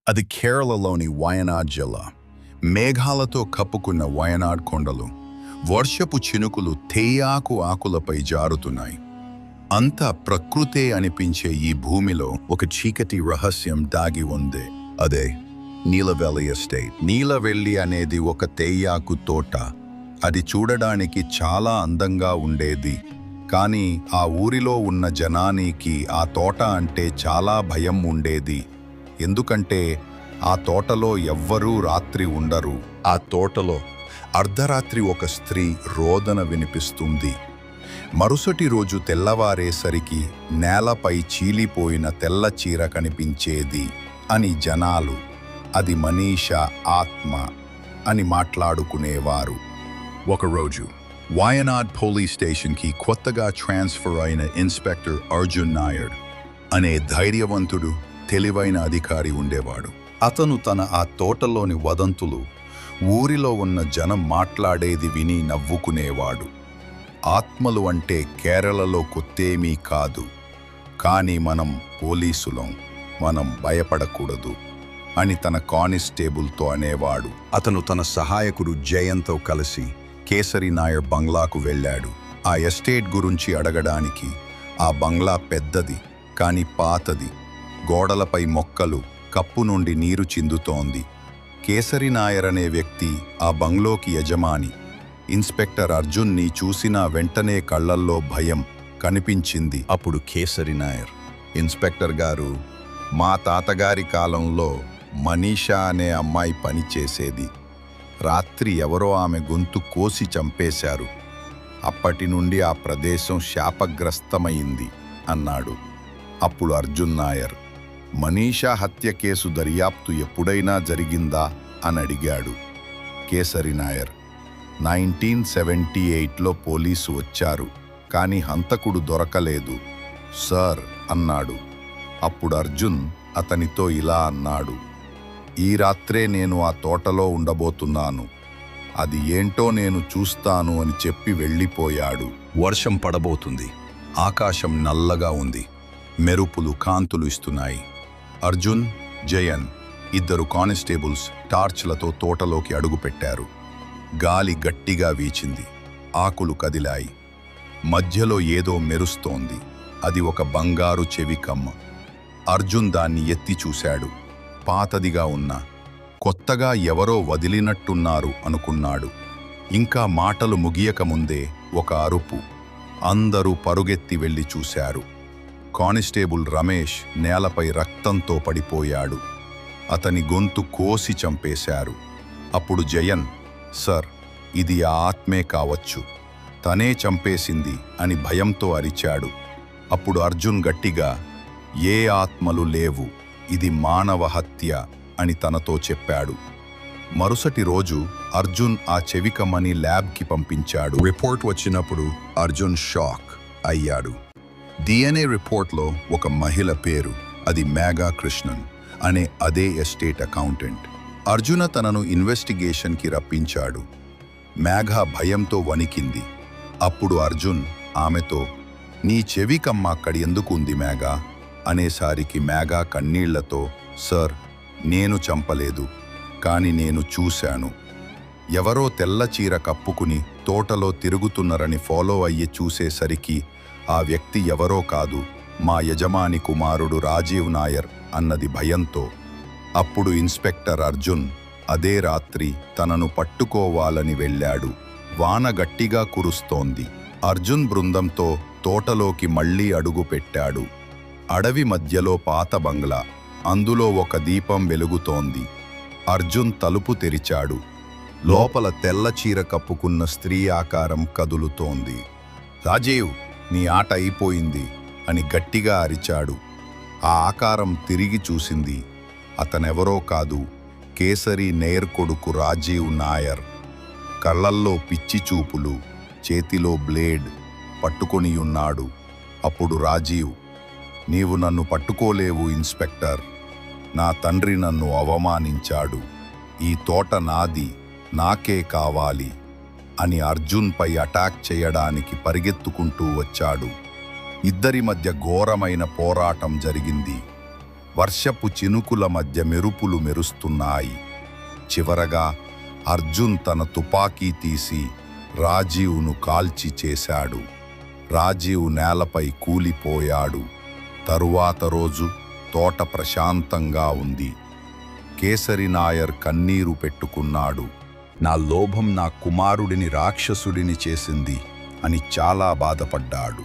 అది కేరళలోని వయనాడ్ జిల్లా. మేఘాలతో కప్పుకున్న వయనాడ్ కొండలు, వర్షపు చినుకులు తేయాకు ఆకులపై జారుతున్నాయి. అంతా ప్రకృతే అనిపించే ఈ భూమిలో ఒక చీకటి రహస్యం దాగి ఉంది. అదే నీలవెల్లి ఎస్టేట్. నీలవెల్లి అనేది ఒక తేయాకు తోట. అది చూడడానికి చాలా అందంగా ఉండేది. కానీ ఆ ఊరిలో ఉన్న జనానికి ఆ తోట అంటే చాలా భయం ఉండేది. ఎందుకంటే ఆ తోటలో ఎవ్వరూ రాత్రి ఉండరు. ఆ తోటలో అర్ధరాత్రి ఒక స్త్రీ రోదన వినిపిస్తుంది. మరుసటి రోజు తెల్లవారేసరికి నేలపై చీలిపోయిన తెల్ల చీర కనిపించేది అని జనాలు అది మనీషా ఆత్మ అని మాట్లాడుకునేవారు. ఒకరోజు వయనాడ్ పోలీస్ స్టేషన్కి కొత్తగా ట్రాన్స్ఫర్ అయిన ఇన్స్పెక్టర్ అర్జున్ నాయర్ అనే ధైర్యవంతుడు, తెలివైన అధికారి ఉండేవాడు. అతను ఆ తోటలోని వదంతులు, ఊరిలో ఉన్న జనం మాట్లాడేది విని నవ్వుకునేవాడు. ఆత్మలు అంటే కేరళలో కొత్తేమీ కాదు, కానీ మనం పోలీసులం, మనం భయపడకూడదు అని తన కానిస్టేబుల్తో అనేవాడు. అతను తన సహాయకుడు జయంతో కలిసి కేసరి నాయర్ బంగ్లాకు వెళ్ళాడు. ఆ ఎస్టేట్ గురించి అడగడానికి. ఆ బంగ్లా పెద్దది, కానీ పాతది. గోడలపై మొక్కలు, కప్పు నుండి నీరు చిందుతోంది. కేసరి నాయర్ అనే వ్యక్తి ఆ బంగ్లోకి యజమాని. ఇన్స్పెక్టర్ అర్జున్ని చూసిన వెంటనే కళ్ళల్లో భయం కనిపించింది. అప్పుడు కేసరి నాయర్, ఇన్స్పెక్టర్ గారు, మా తాతగారి కాలంలో మనీషా అనే అమ్మాయి పనిచేసేది. రాత్రి ఎవరో ఆమె గొంతు కోసి చంపేశారు. అప్పటి నుండి ఆ ప్రదేశం శాపగ్రస్తమైంది అన్నాడు. అప్పుడు అర్జున్ నాయర్, మనీషా హత్య కేసు దర్యాప్తు ఎప్పుడైనా జరిగిందా అని అడిగాడు. కేసరి నాయర్, 1978లో పోలీసు వచ్చారు, కానీ హంతకుడు దొరకలేదు సార్ అన్నాడు. అప్పుడు అర్జున్ అతనితో ఇలా అన్నాడు, ఈ రాత్రే నేను ఆ తోటలో ఉండబోతున్నాను. అది ఏంటో నేను చూస్తాను అని చెప్పి వెళ్ళిపోయాడు. వర్షం పడబోతుంది. ఆకాశం నల్లగా ఉంది. మెరుపులు కాంతులు ఇస్తున్నాయి. అర్జున్, జయన్, ఇద్దరు కానిస్టేబుల్స్ టార్చ్లతో తోటలోకి అడుగుపెట్టారు. గాలి గట్టిగా వీచింది. ఆకులు కదిలాయి. మధ్యలో ఏదో మెరుస్తోంది. అది ఒక బంగారు చెవికమ్మ. అర్జున్ దాన్ని ఎత్తి చూశాడు. పాతదిగా ఉన్నా కొత్తగా ఎవరో వదిలినట్టున్నారు అనుకున్నాడు. ఇంకా మాటలు ముగియకముందే ఒక అరుపు. అందరూ పరుగెత్తి వెళ్ళి చూశారు. కానిస్టేబుల్ రమేష్ నేలపై రక్తంతో పడిపోయాడు. అతని గొంతు కోసి చంపేశారు. అప్పుడు జయన్, సార్, ఇది ఆ ఆత్మే కావచ్చు, తనే చంపేసింది అని భయంతో అరిచాడు. అప్పుడు అర్జున్ గట్టిగా, ఏ ఆత్మలు లేవు, ఇది మానవ హత్య అని తనతో చెప్పాడు. మరుసటి రోజు అర్జున్ ఆ చెవికమ్మని ల్యాబ్కి పంపించాడు. రిపోర్ట్ వచ్చినప్పుడు అర్జున్ షాక్ అయ్యాడు. DNA రిపోర్ట్లో ఒక మహిళ పేరు, అది మేఘా కృష్ణన్ అనే అదే ఎస్టేట్ అకౌంటెంట్. అర్జున తనను ఇన్వెస్టిగేషన్కి రప్పించాడు. మేఘా భయంతో వణికింది. అప్పుడు అర్జున్ ఆమెతో, నీ చెవికమ్మ అక్కడ ఎందుకు ఉంది మేఘా అనేసరికి మేఘా కన్నీళ్లతో, సార్, నేను చంపలేదు, కానీ నేను చూశాను. ఎవరో తెల్ల చీర కప్పుకుని తోటలో తిరుగుతున్నారని ఫాలో అయ్యి చూసేసరికి ఆ వ్యక్తి ఎవరో కాదు, మా యజమాని కుమారుడు రాజీవ్ నాయర్ అన్నది భయంతో. అప్పుడు ఇన్స్పెక్టర్ అర్జున్ అదే రాత్రి తనను పట్టుకోవాలని వెళ్ళాడు. వాన గట్టిగా కురుస్తోంది. అర్జున్ బృందంతో తోటలోకి మళ్లీ అడుగుపెట్టాడు. అడవి మధ్యలో పాత బంగ్లా. అందులో ఒక దీపం వెలుగుతోంది. అర్జున్ తలుపు తెరిచాడు. లోపల తెల్ల చీర కప్పుకున్న స్త్రీ ఆకారం కదులుతోంది. రాజీవ్, నీ ఆట అయిపోయింది అని గట్టిగా అరిచాడు. ఆ ఆకారం తిరిగి చూసింది. అతనెవరో కాదు, కేసరి నేర్ కొడుకు రాజీవ్ నాయర్. కళ్ళల్లో పిచ్చి చూపులు, చేతిలో బ్లేడ్ పట్టుకొని ఉన్నాడు. అప్పుడు రాజీవ్, నీవు నన్ను పట్టుకోలేవు ఇన్స్పెక్టర్. నా తండ్రి నన్ను అవమానించాడు. ఈ తోట నాది, నాకే కావాలి అని అర్జున్పై అటాక్ చేయడానికి పరిగెత్తుకుంటూ వచ్చాడు. ఇద్దరి మధ్య ఘోరమైన పోరాటం జరిగింది. వర్షపు చినుకుల మధ్య మెరుపులు మెరుస్తున్నాయి. చివరగా అర్జున్ తన తుపాకీ తీసి రాజీవ్ను కాల్చి చేశాడు. రాజీవ్ నేలపై కూలిపోయాడు. తరువాత రోజు తోట ప్రశాంతంగా ఉంది. కేసరి నాయర్ కన్నీరు పెట్టుకున్నాడు. నా లోభం నా కుమారుడిని రాక్షసుడిని చేసింది అని చాలా బాధపడ్డాడు.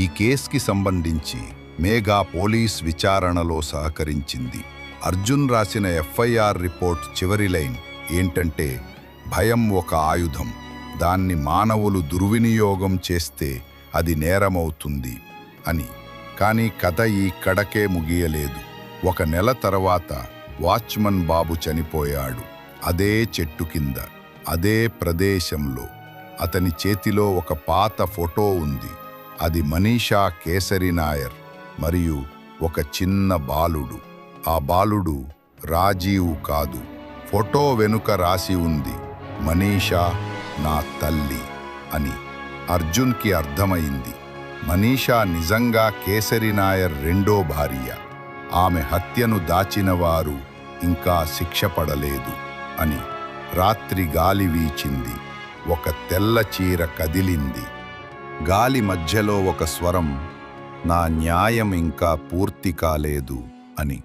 ఈ కేసుకి సంబంధించి మేఘా పోలీస్ విచారణలో సహకరించింది. అర్జున్ రాసిన ఎఫ్ఐఆర్ రిపోర్ట్ చివరి లైన్ ఏంటంటే, భయం ఒక ఆయుధం, దాన్ని మానవులు దుర్వినియోగం చేస్తే అది నేరమవుతుంది అని. కానీ కథ ఇక్కడకే ముగియలేదు. 1 నెల తర్వాత వాచ్మన్ బాబు చనిపోయాడు. అదే చెట్టు కింద, అదే ప్రదేశంలో. అతని చేతిలో ఒక పాత ఫోటో ఉంది. అది మనీషా కేసరి నాయర్ మరియు ఒక చిన్న బాలుడు. ఆ బాలుడు రాజీవ్ కాదు. ఫోటో వెనుక రాసి ఉంది, మనీషా నా తల్లి అని. అర్జున్కి అర్థమైంది, మనీషా నిజంగా కేసరి నాయర్ రెండో భార్య. ఆమె హత్యను దాచినవారు ఇంకా శిక్ష పడలేదు అని. రాత్రి గాలి వీచింది. ఒక తెల్ల చీర కదిలింది. గాలి మధ్యలో ఒక స్వరం, నా న్యాయం ఇంకా పూర్తి కాలేదు అని.